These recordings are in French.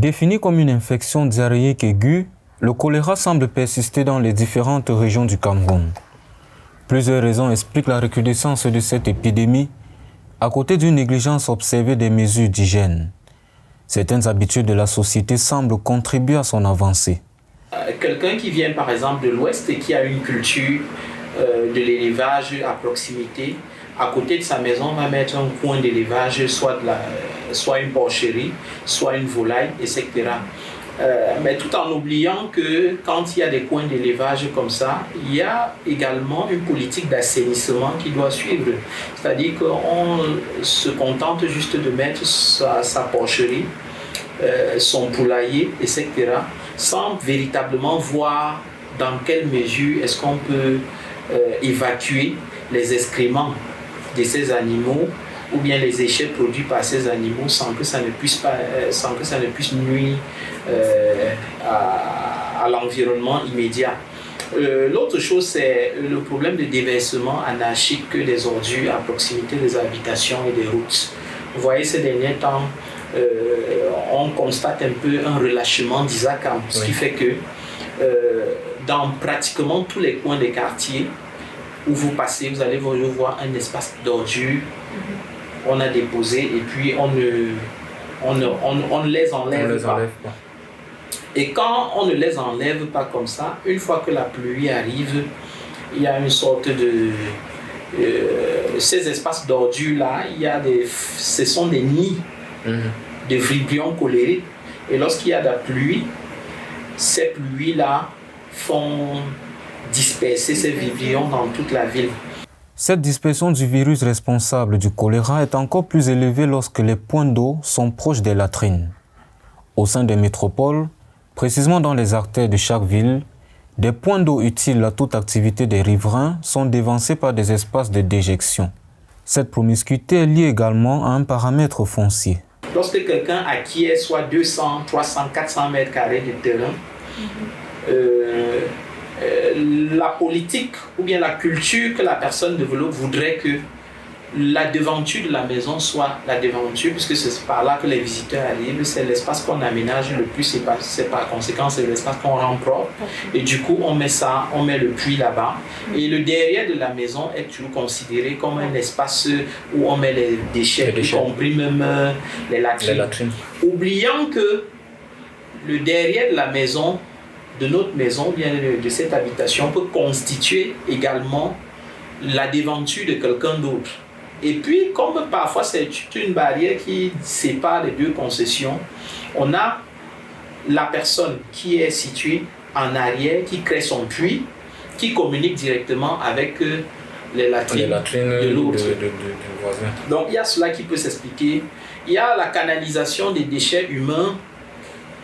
Défini comme une infection diarrhéique aiguë, le choléra semble persister dans les différentes régions du Cameroun. Plusieurs raisons expliquent la recrudescence de cette épidémie, à côté d'une négligence observée des mesures d'hygiène. Certaines habitudes de la société semblent contribuer à son avancée. Quelqu'un qui vient par exemple de l'Ouest et qui a une culture de l'élevage à proximité, à côté de sa maison, va mettre un coin d'élevage, soit une porcherie, soit une volaille, etc. Mais tout en oubliant que quand il y a des coins d'élevage comme ça, il y a également une politique d'assainissement qui doit suivre. C'est-à-dire qu'on se contente juste de mettre sa porcherie, son poulailler, etc., sans véritablement voir dans quelle mesure est-ce qu'on peut évacuer les excréments de ces animaux ou bien les déchets produits par ces animaux sans que ça ne puisse nuire à l'environnement immédiat. L'autre chose, c'est le problème de déversement anarchique des ordures à proximité des habitations et des routes. Vous voyez, ces derniers temps, on constate un peu un relâchement d'ISACAM, ce qui fait que dans pratiquement tous les coins des quartiers où vous passez, vous allez voir un espace d'ordures. On a déposé et puis on ne les enlève pas. Et quand on ne les enlève pas comme ça, une fois que la pluie arrive, il y a une sorte de... ces espaces d'ordures-là, ce sont des nids de vibrions cholériques. Et lorsqu'il y a de la pluie, ces pluies-là font disperser ces vibrions dans toute la ville. Cette dispersion du virus responsable du choléra est encore plus élevée lorsque les points d'eau sont proches des latrines. Au sein des métropoles, précisément dans les artères de chaque ville, des points d'eau utiles à toute activité des riverains sont dévancés par des espaces de déjection. Cette promiscuité est liée également à un paramètre foncier. Lorsque quelqu'un acquiert soit 200, 300, 400 mètres carrés de terrain, la politique ou bien la culture que la personne développe voudrait que la devanture de la maison soit la devanture, puisque c'est par là que les visiteurs arrivent, c'est l'espace qu'on aménage le plus, c'est par conséquent c'est l'espace qu'on rend propre. Et du coup on met le puits là-bas. Et le derrière de la maison est toujours considéré comme un espace où on met les déchets, y compris même les latrines. Oubliant que le derrière de la maison, de notre maison, bien de cette habitation, peut constituer également la devanture de quelqu'un d'autre. Et puis, comme parfois c'est une barrière qui sépare les deux concessions, on a la personne qui est située en arrière, qui crée son puits, qui communique directement avec les latrines de l'autre. Du voisin. Donc, il y a cela qui peut s'expliquer. Il y a la canalisation des déchets humains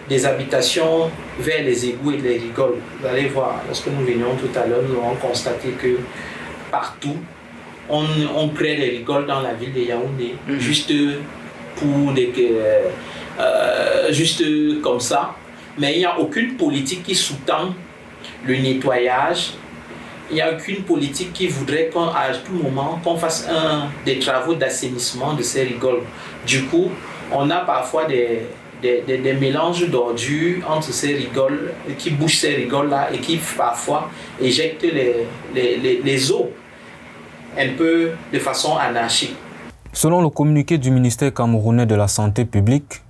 des habitations vers les égouts et les rigoles. Vous allez voir, lorsque nous venions tout à l'heure, nous avons constaté que partout, on crée des rigoles dans la ville de Yaoundé, juste comme ça. Mais il n'y a aucune politique qui sous-tend le nettoyage. Il n'y a aucune politique qui voudrait qu'à tout moment, qu'on fasse des travaux d'assainissement de ces rigoles. Du coup, on a parfois des mélanges d'ordures entre ces rigoles, qui bouchent ces rigoles-là et qui parfois éjectent les eaux un peu de façon anarchique. Selon le communiqué du ministère camerounais de la Santé publique,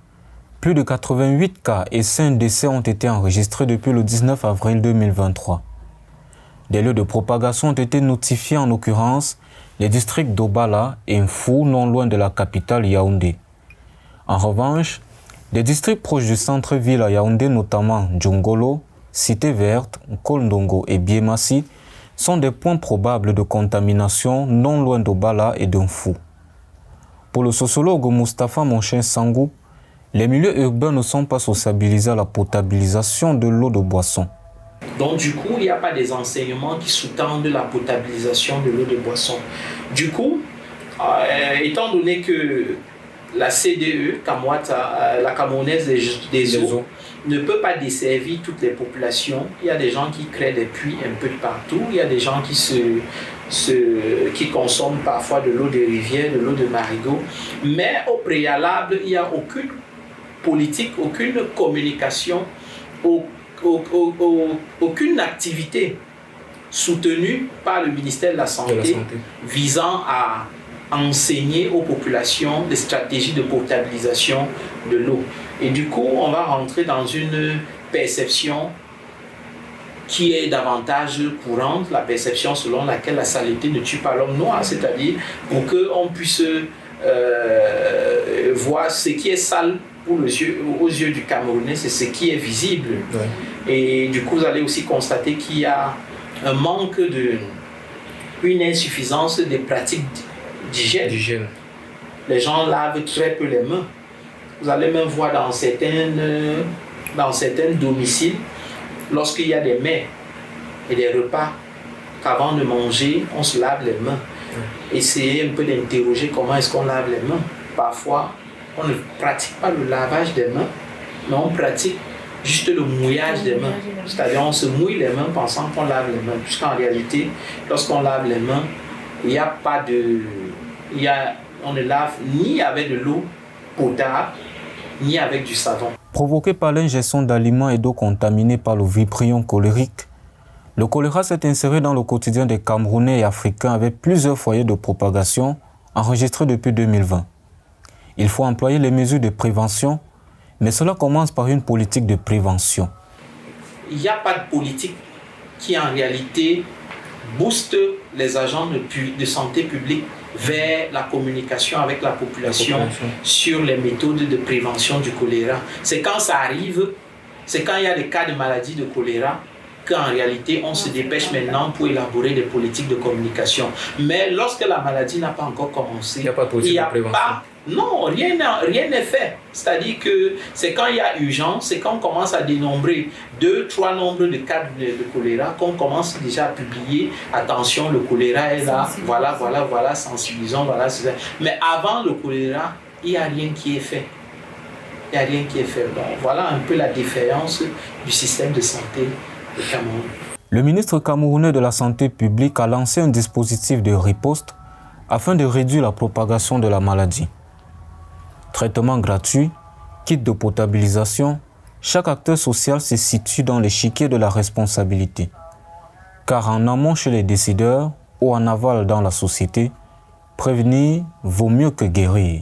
plus de 88 cas et 5 décès ont été enregistrés depuis le 19 avril 2023. Des lieux de propagation ont été notifiés, en l'occurrence les districts d'Obala et Mfou, non loin de la capitale Yaoundé. En revanche, des districts proches du centre-ville à Yaoundé, notamment Djongolo, Cité Verte, Kolndongo et Biemassi, sont des points probables de contamination non loin d'Obala et d'Mfou. Pour le sociologue Moustapha Monchin Sangou, les milieux urbains ne sont pas sociabilisés à la potabilisation de l'eau de boisson. Donc du coup, il n'y a pas des enseignements qui sous-tendent la potabilisation de l'eau de boisson. Du coup, étant donné que la CDE, la Camerounaise des eaux, ne peut pas desservir toutes les populations. Il y a des gens qui créent des puits un peu de partout. Il y a des gens qui consomment parfois de l'eau de rivière, de l'eau de marigot. Mais au préalable, il n'y a aucune politique, aucune communication, aucune activité soutenue par le ministère de la Santé visant à enseigner aux populations des stratégies de potabilisation de l'eau. Et du coup, on va rentrer dans une perception qui est davantage courante, la perception selon laquelle la saleté ne tue pas l'homme noir, c'est-à-dire pour qu'on puisse voir ce qui est sale aux yeux du Camerounais, c'est ce qui est visible. Ouais. Et du coup, vous allez aussi constater qu'il y a un manque une insuffisance des pratiques d'hygiène. Les gens lavent très peu les mains. Vous allez même voir dans certains domiciles, lorsqu'il y a des mets et des repas, qu'avant de manger, on se lave les mains. Essayez un peu d'interroger comment est-ce qu'on lave les mains. Parfois, on ne pratique pas le lavage des mains, mais on pratique juste le mouillage des mains. C'est-à-dire on se mouille les mains pensant qu'on lave les mains, puisqu'en réalité, lorsqu'on lave les mains, il n'y a pas de... on ne lave ni avec de l'eau potable, ni avec du savon. Provoqué par l'ingestion d'aliments et d'eau contaminés par le vibrion cholérique, le choléra s'est inséré dans le quotidien des Camerounais et Africains avec plusieurs foyers de propagation enregistrés depuis 2020. Il faut employer les mesures de prévention, mais cela commence par une politique de prévention. Il n'y a pas de politique qui en réalité booste les agents de santé publique vers la communication avec la population sur les méthodes de prévention du choléra. C'est quand ça arrive, c'est quand il y a des cas de maladie de choléra qu'en réalité on se dépêche maintenant pour élaborer des politiques de communication. Mais lorsque la maladie n'a pas encore commencé, il n'y a pas de politique de prévention. Non, rien n'est fait. C'est-à-dire que c'est quand il y a urgence, c'est quand on commence à dénombrer 2-3 nombres de cas de choléra qu'on commence déjà à publier. Attention, le choléra est là, voilà, sensibilisons, voilà. Mais avant le choléra, il n'y a rien qui est fait. Il n'y a rien qui est fait. Donc, voilà un peu la défaillance du système de santé au Cameroun. Le ministre camerounais de la Santé publique a lancé un dispositif de riposte afin de réduire la propagation de la maladie. Traitement gratuit, kit de potabilisation, chaque acteur social se situe dans l'échiquier de la responsabilité. Car en amont chez les décideurs ou en aval dans la société, prévenir vaut mieux que guérir.